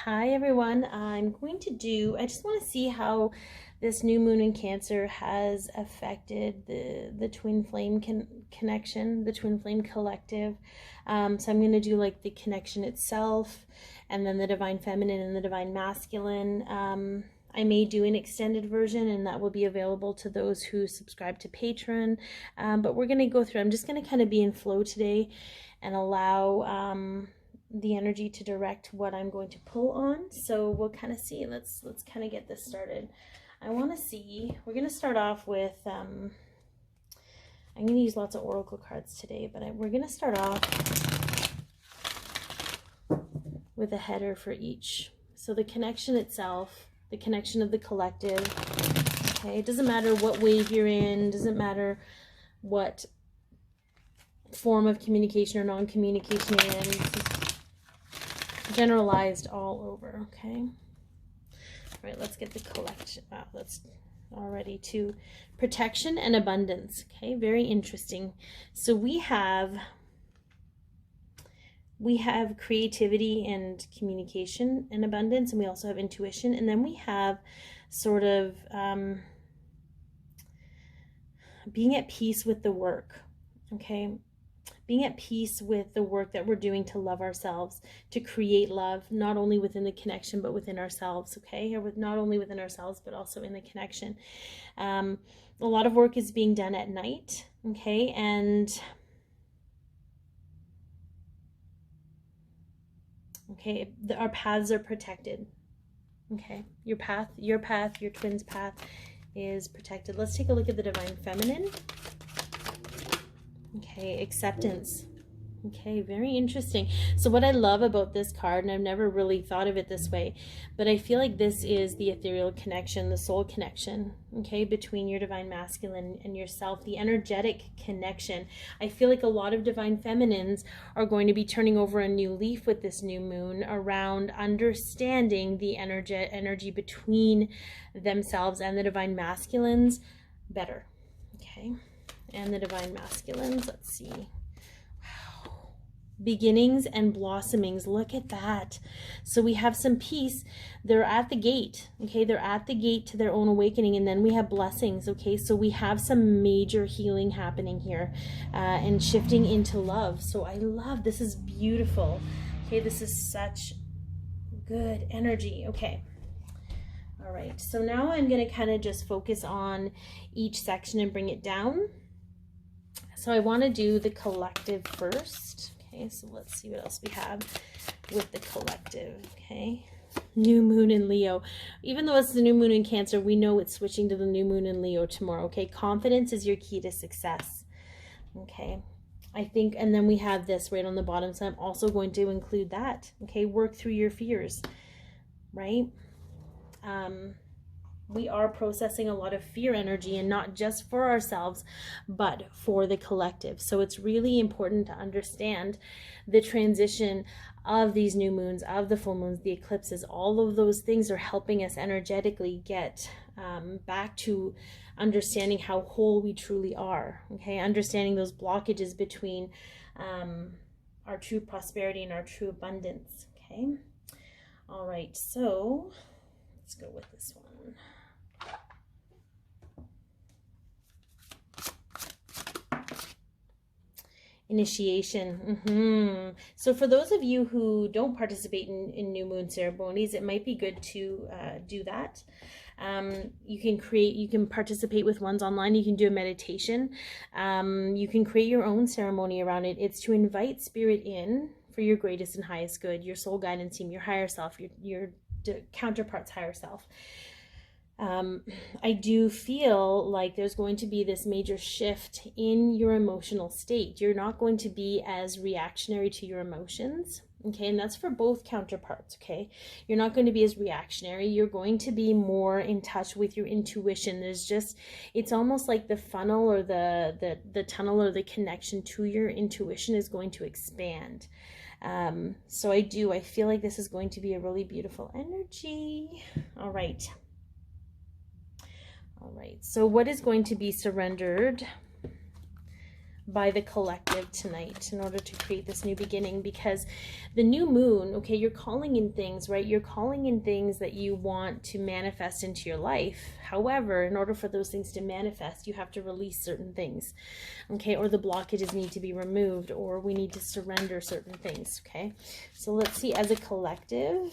Hi everyone. I just want to see how this new moon in Cancer has affected the twin flame connection, the twin flame collective. So I'm going to do like the connection itself, and then the divine feminine and the divine masculine. I may do an extended version, and that will be available to those who subscribe to Patreon. But we're going to go through. I'm just going to kind of be in flow today and allow the energy to direct what I'm going to pull on. So we'll kind of see. Let's kind of get this started. I want to see. We're going to start off with. I'm going to use lots of oracle cards today, but we're going to start off with a header for each. So the connection itself, the connection of the collective. Okay, it doesn't matter what wave you're in. Doesn't matter what form of communication or non-communication you're in. This is generalized all over. Okay. All right, let's get the collection. Wow, that's already to protection and abundance. Okay, very interesting. So we have creativity and communication and abundance, and we also have intuition, and then we have sort of being at peace with the work. Okay, being at peace with the work that we're doing to love ourselves, to create love, not only within the connection, but within ourselves, okay? Or not only within ourselves, but also in the connection. A lot of work is being done at night, okay? And, okay, our paths are protected, okay? Your path, your twin's path is protected. Let's take a look at the divine feminine. Okay, acceptance. Okay, very interesting. So what I love about this card, and I've never really thought of it this way, but I feel like this is the ethereal connection, the soul connection, okay, between your divine masculine and yourself, the energetic connection. I feel like a lot of divine feminines are going to be turning over a new leaf with this new moon around understanding the energy between themselves and the divine masculines better, okay? And the divine masculines, let's see. Wow. Beginnings and blossomings. Look at that. So we have some peace. They're at the gate. Okay, they're at the gate to their own awakening. And then we have blessings. Okay, so we have some major healing happening here and shifting into love. So I love this. Is beautiful. Okay, this is such good energy. Okay. All right, so now I'm going to kind of just focus on each section and bring it down. So I want to do the collective first. Okay, so let's see what else we have with the collective. Okay, new moon in Leo. Even though it's the new moon in Cancer, we know it's switching to the new moon in Leo tomorrow. Okay, confidence is your key to success. Okay, I think, and then we have this right on the bottom, so I'm also going to include that. Okay, work through your fears, right? We are processing a lot of fear energy, and not just for ourselves, but for the collective. So it's really important to understand the transition of these new moons, of the full moons, the eclipses. All of those things are helping us energetically get back to understanding how whole we truly are. Okay, understanding those blockages between our true prosperity and our true abundance. Okay, all right, so let's go with this one. Initiation. So for those of you who don't participate in new moon ceremonies, it might be good to do that. You can participate with ones online. You can do a meditation. You can create your own ceremony around it. It's to invite spirit in for your greatest and highest good, your soul guidance team, your higher self, your counterpart's higher self. I do feel like there's going to be this major shift in your emotional state. You're not going to be as reactionary to your emotions, okay? And that's for both counterparts, okay? You're not going to be as reactionary. You're going to be more in touch with your intuition. It's almost like the funnel or the tunnel or the connection to your intuition is going to expand. So I feel like this is going to be a really beautiful energy. All right. All right, so what is going to be surrendered by the collective tonight in order to create this new beginning, because the new moon, okay, you're calling in things, right? You're calling in things that you want to manifest into your life. However, in order for those things to manifest, you have to release certain things, okay? Or the blockages need to be removed, or we need to surrender certain things, okay? So let's see, as a collective,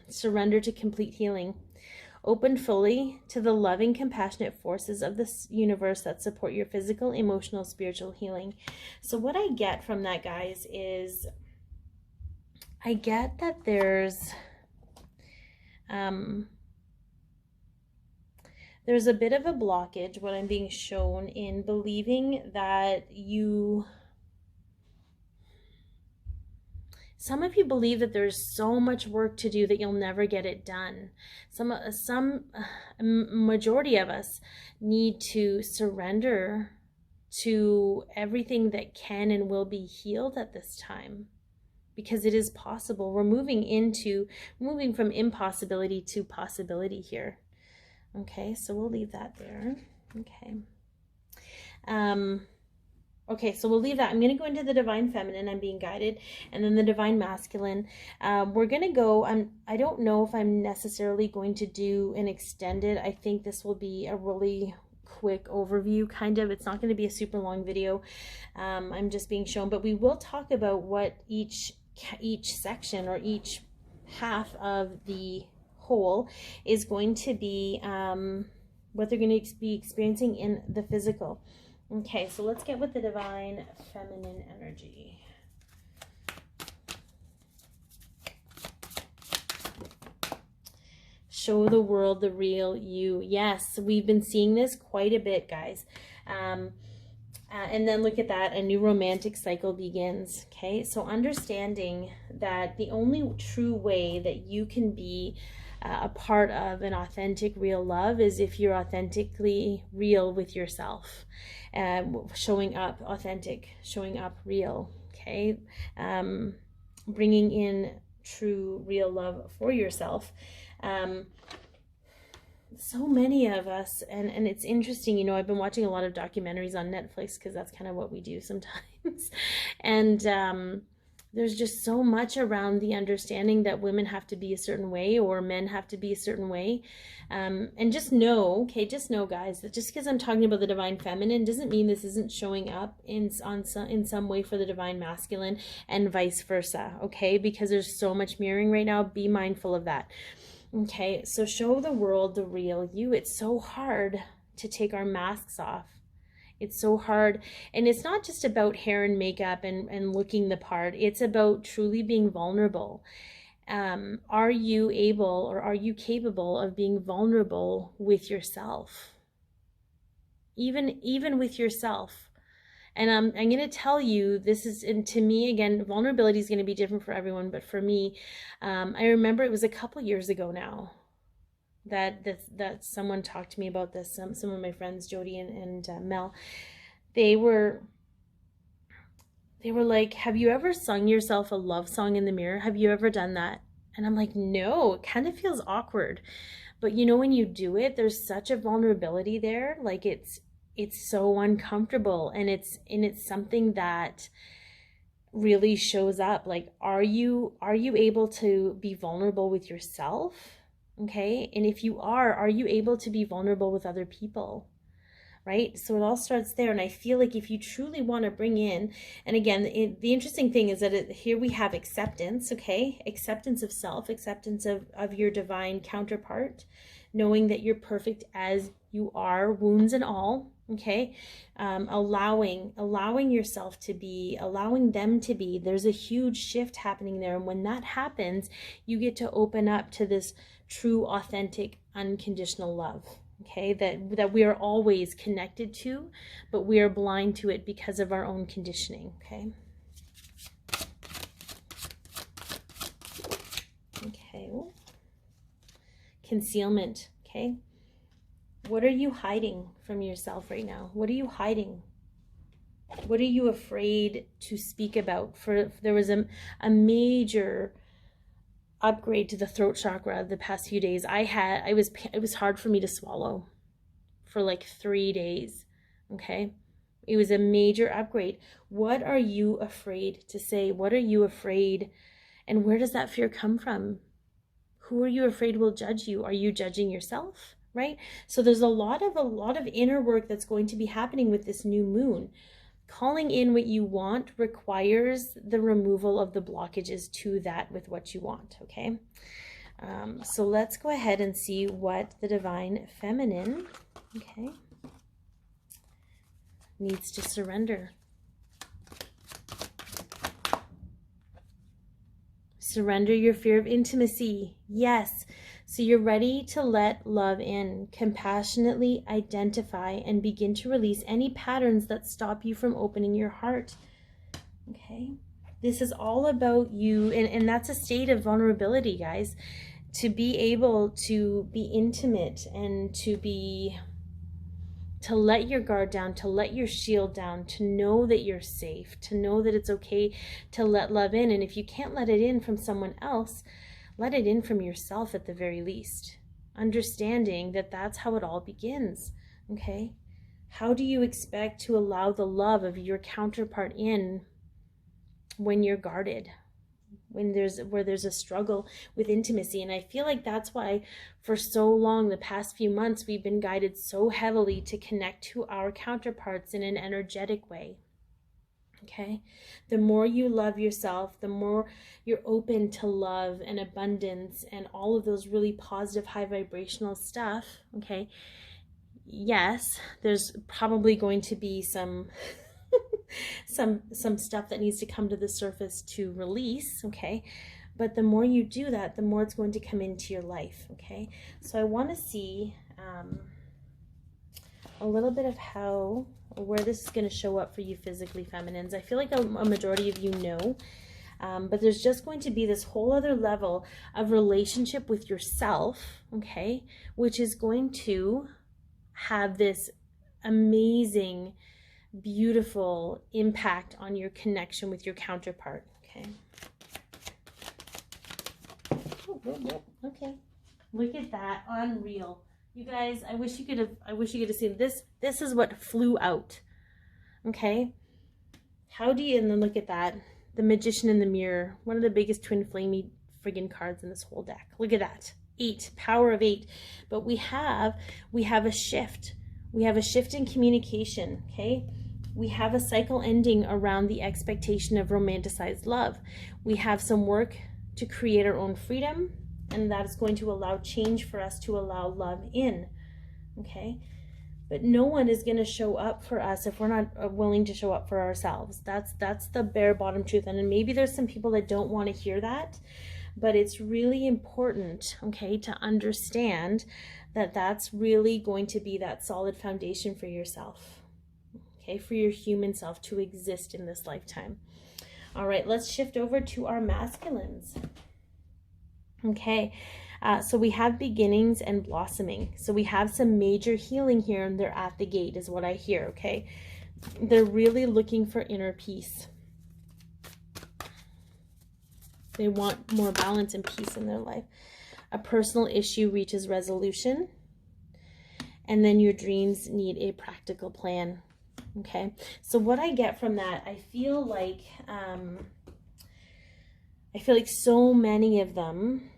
surrender to complete healing. Open fully to the loving, compassionate forces of this universe that support your physical, emotional, spiritual healing. So what I get from that, guys, is I get that there's a bit of a blockage, what I'm being shown, in believing that some of you believe that there's so much work to do that you'll never get it done. Majority of us need to surrender to everything that can and will be healed at this time, because it is possible. We're moving from impossibility to possibility here. Okay, so we'll leave that there. Okay. Okay, so we'll leave that. I'm going to go into the Divine Feminine. I'm being guided. And then the Divine Masculine. We're going to go, I don't know if I'm necessarily going to do an extended. I think this will be a really quick overview, kind of. It's not going to be a super long video. I'm just being shown. But we will talk about what each section or each half of the whole is going to be, what they're going to be experiencing in the physical. Okay, so let's get with the Divine Feminine energy. Show the world the real you. Yes, we've been seeing this quite a bit, guys. And then look at that, a new romantic cycle begins. Okay, so understanding that the only true way that you can be a part of an authentic, real love is if you're authentically real with yourself. Showing up authentic, showing up real, okay? Bringing in true, real love for yourself. So many of us, and it's interesting, you know, I've been watching a lot of documentaries on Netflix because that's kind of what we do sometimes. And there's just so much around the understanding that women have to be a certain way or men have to be a certain way. And just know, okay, just know, guys, that just because I'm talking about the Divine Feminine doesn't mean this isn't showing up in some way for the Divine Masculine, and vice versa, okay? Because there's so much mirroring right now. Be mindful of that. Okay, so show the world the real you. It's so hard to take our masks off. It's so hard. And it's not just about hair and makeup and looking the part. It's about truly being vulnerable. Are you able, or are you capable of being vulnerable with yourself? Even with yourself. And I'm going to tell you, this is, and to me, again, vulnerability is going to be different for everyone. But for me, I remember it was a couple years ago now that someone talked to me about this. Some of my friends, Jody and Mel, they were like, have you ever sung yourself a love song in the mirror? Have you ever done that? And I'm like, no, it kind of feels awkward. But you know, when you do it, there's such a vulnerability there. Like it's so uncomfortable, and it's something that really shows up. Like, are you able to be vulnerable with yourself? Okay, and if you are you able to be vulnerable with other people? Right? So it all starts there. And I feel like if you truly want to bring in, and again, the interesting thing is that here we have acceptance, okay? Acceptance of self, acceptance of your divine counterpart, knowing that you're perfect as you are, wounds and all, okay? Allowing yourself to be, allowing them to be. There's a huge shift happening there. And when that happens, you get to open up to this true, authentic, unconditional love. Okay, that we are always connected to, but we are blind to it because of our own conditioning. Okay. Okay. Concealment. Okay. What are you hiding from yourself right now? What are you hiding? What are you afraid to speak about? There was a major upgrade to the throat chakra the past few days. It was hard for me to swallow for like 3 days. Okay. It was a major upgrade. What are you afraid to say? What are you afraid? And where does that fear come from? Who are you afraid will judge you? Are you judging yourself? Right? So there's a lot of inner work that's going to be happening with this new moon. Calling in what you want requires the removal of the blockages to that with what you want, okay? So let's go ahead and see what the Divine Feminine, okay, needs to surrender. Surrender your fear of intimacy. Yes. So you're ready to let love in, compassionately identify and begin to release any patterns that stop you from opening your heart. Okay. This is all about you. And that's a state of vulnerability, guys. To be able to be intimate and to let your guard down, to let your shield down, to know that you're safe, to know that it's okay to let love in. And if you can't let it in from someone else, let it in from yourself at the very least. Understanding that that's how it all begins, okay? How do you expect to allow the love of your counterpart in when you're guarded? Where there's a struggle with intimacy. And I feel like that's why for so long, the past few months, we've been guided so heavily to connect to our counterparts in an energetic way. Okay? The more you love yourself, the more you're open to love and abundance and all of those really positive, high vibrational stuff. Okay? Yes, there's probably going to be some stuff that needs to come to the surface to release, okay? But the more you do that, the more it's going to come into your life, okay? So I want to see a little bit of where this is going to show up for you physically, feminines. I feel like a majority of you know, but there's just going to be this whole other level of relationship with yourself, okay? Which is going to have this amazing, beautiful impact on your connection with your counterpart. Okay. Okay. Look at that. Unreal. You guys, I wish you could have seen this. This is what flew out. Okay. And then look at that. The Magician in the Mirror. One of the biggest Twinflame friggin' cards in this whole deck. Look at that. 8. Power of 8. But we have a shift. We have a shift in communication, okay? We have a cycle ending around the expectation of romanticized love. We have some work to create our own freedom, and that is going to allow change for us to allow love in, okay? But no one is going to show up for us if we're not willing to show up for ourselves. That's the bare bottom truth. And maybe there's some people that don't want to hear that, but it's really important, okay, to understand that that's really going to be that solid foundation for yourself, okay, for your human self to exist in this lifetime. All right, let's shift over to our masculines. Okay, so we have beginnings and blossoming. So we have some major healing here, and they're at the gate is what I hear, okay? They're really looking for inner peace. They want more balance and peace in their life. A personal issue reaches resolution, and then your dreams need a practical plan. Okay, so what I get from that, I feel like so many of them,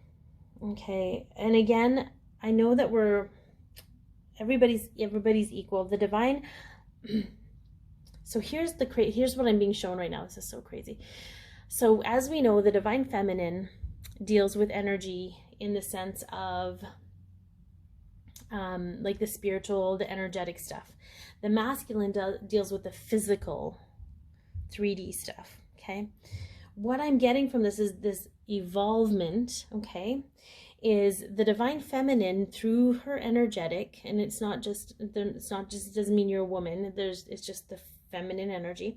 okay, and again, I know that everybody's equal. The divine, so here's what I'm being shown right now. This is so crazy. So as we know, the divine feminine deals with energy in the sense of like the spiritual, the energetic stuff. The masculine deals with the physical 3D stuff, okay? What I'm getting from this is this evolvement, okay, is the divine feminine through her energetic, and it doesn't mean you're a woman, it's just the feminine energy,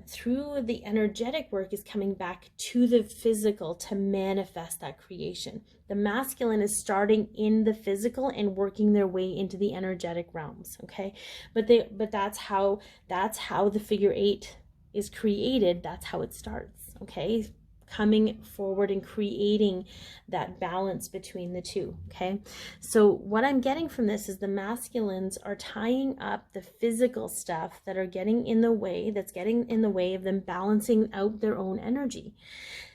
through the energetic work is coming back to the physical to manifest that creation. The masculine is starting in the physical and working their way into the energetic realms, okay? But that's how the figure 8 is created. That's how it starts, okay? coming forward and creating that balance between the two. Okay, so what I'm getting from this is the masculines are tying up the physical stuff that are getting in the way, that's getting in the way of them balancing out their own energy.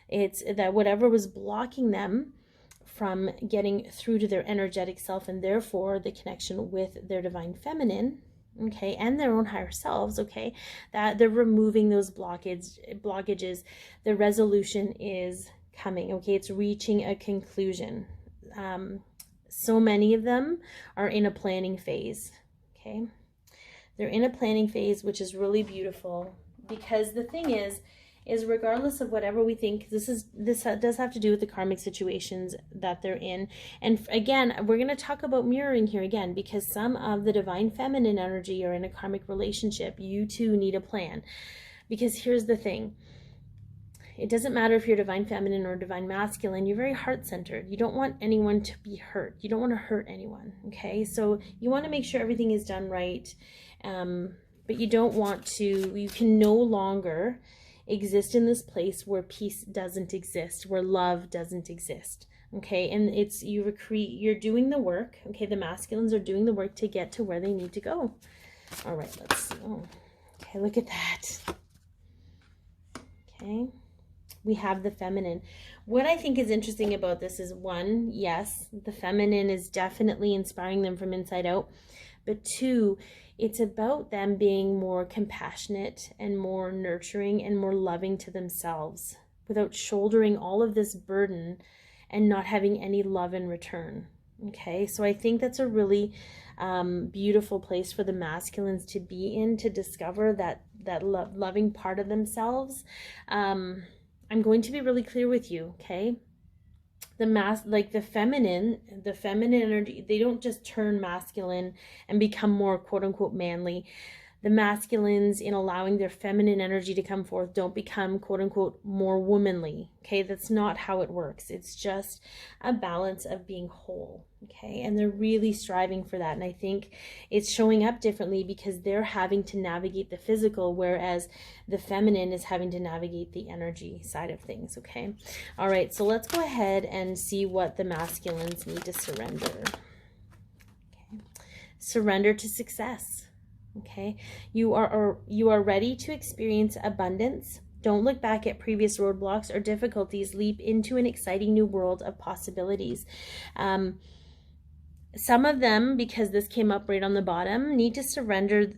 It's that whatever was blocking them from getting through to their energetic self, and therefore the connection with their divine feminine, okay, and their own higher selves, okay, that they're removing those blockages. The resolution is coming, okay, it's reaching a conclusion. So many of them are in a planning phase, okay, they're in a planning phase, which is really beautiful, because the thing is regardless of whatever we think, this does have to do with the karmic situations that they're in. And again, we're going to talk about mirroring here again, because some of the divine feminine energy are in a karmic relationship. You too need a plan, because here's the thing. It doesn't matter if you're divine feminine or divine masculine, you're very heart-centered. You don't want anyone to be hurt. You don't want to hurt anyone, okay? So you want to make sure everything is done right, but you don't want to, you can no longer exist in this place where peace doesn't exist, where love doesn't exist, okay? And it's, you're doing the work, okay? The masculines are doing the work to get to where they need to go. All right, let's see. Oh, okay, look at that. Okay, we have the feminine. What I think is interesting about this is, one, yes, the feminine is definitely inspiring them from inside out, but two, it's about them being more compassionate and more nurturing and more loving to themselves without shouldering all of this burden and not having any love in return. Okay, so I think that's a really beautiful place for the masculines to be in, to discover that loving part of themselves. I'm going to be really clear with you, okay? The feminine energy, they don't just turn masculine and become more quote unquote manly. The masculines, in allowing their feminine energy to come forth, don't become quote unquote more womanly. Okay, that's not how it works. It's just a balance of being whole. Okay, and they're really striving for that. And I think it's showing up differently because they're having to navigate the physical, whereas the feminine is having to navigate the energy side of things. Okay, all right, so let's go ahead and see what the masculines need to surrender. Okay, surrender to success. Okay, you are ready to experience abundance. Don't look back at previous roadblocks or difficulties. Leap into an exciting new world of possibilities. Some of them, because this came up right on the bottom, need to surrender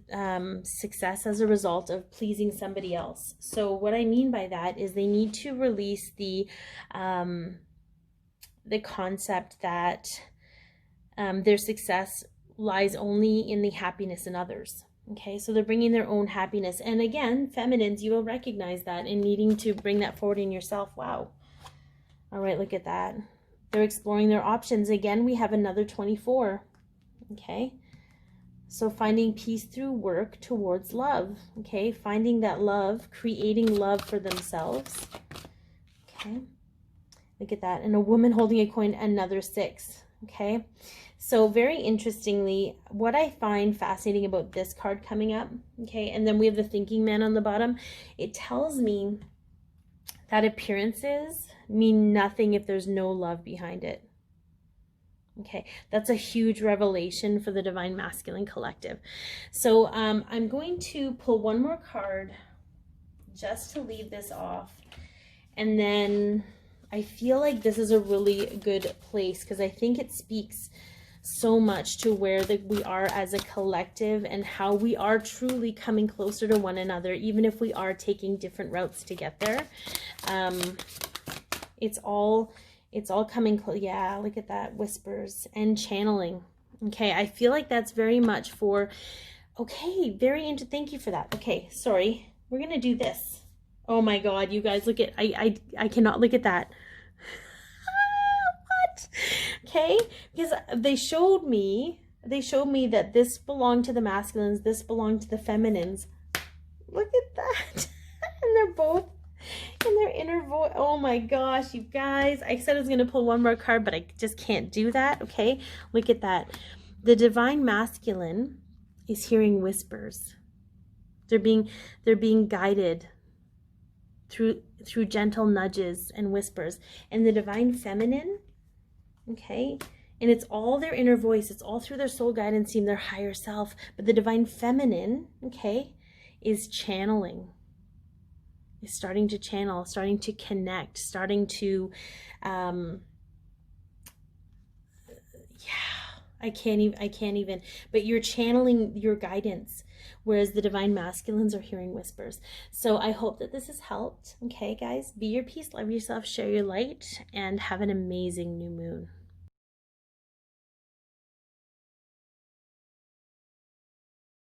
success as a result of pleasing somebody else. So what I mean by that is they need to release the concept that their success lies only in the happiness in others. Okay, so they're bringing their own happiness. And again, feminines, you will recognize that in needing to bring that forward in yourself. Wow. All right, look at that. They're exploring their options. Again, we have another 24. Okay, so finding peace through work towards love. Okay, finding that love, creating love for themselves. Okay, look at that. And a woman holding a coin, another 6. Okay, so very interestingly, what I find fascinating about this card coming up, okay, and then we have the thinking man on the bottom, it tells me that appearances mean nothing if there's no love behind it. Okay, that's a huge revelation for the Divine Masculine Collective. So I'm going to pull one more card just to leave this off, and then I feel like this is a really good place because I think it speaks so much to where we are as a collective and how we are truly coming closer to one another, even if we are taking different routes to get there. It's all coming close. Yeah, look at that. Whispers and channeling. Okay, I feel like that's very much for, okay, thank you for that. Okay, sorry. We're going to do this. Oh my God, you guys, look at, I cannot look at that. What? Okay, because they showed me that this belonged to the masculines, this belonged to the feminines. Look at that. And they're both in their inner voice. Oh my gosh, you guys, I said I was going to pull one more card, but I just can't do that. Okay, look at that. The Divine Masculine is hearing whispers. They're being guided. through gentle nudges and whispers. And the divine feminine, okay, and it's all their inner voice, it's all through their soul guidance team, their higher self. But the divine feminine, okay, is channeling, is starting to channel, starting to connect, starting to I can't even, but you're channeling your guidance, whereas the divine masculines are hearing whispers. So I hope that this has helped. Okay, guys, be your peace, love yourself, share your light, and have an amazing new moon.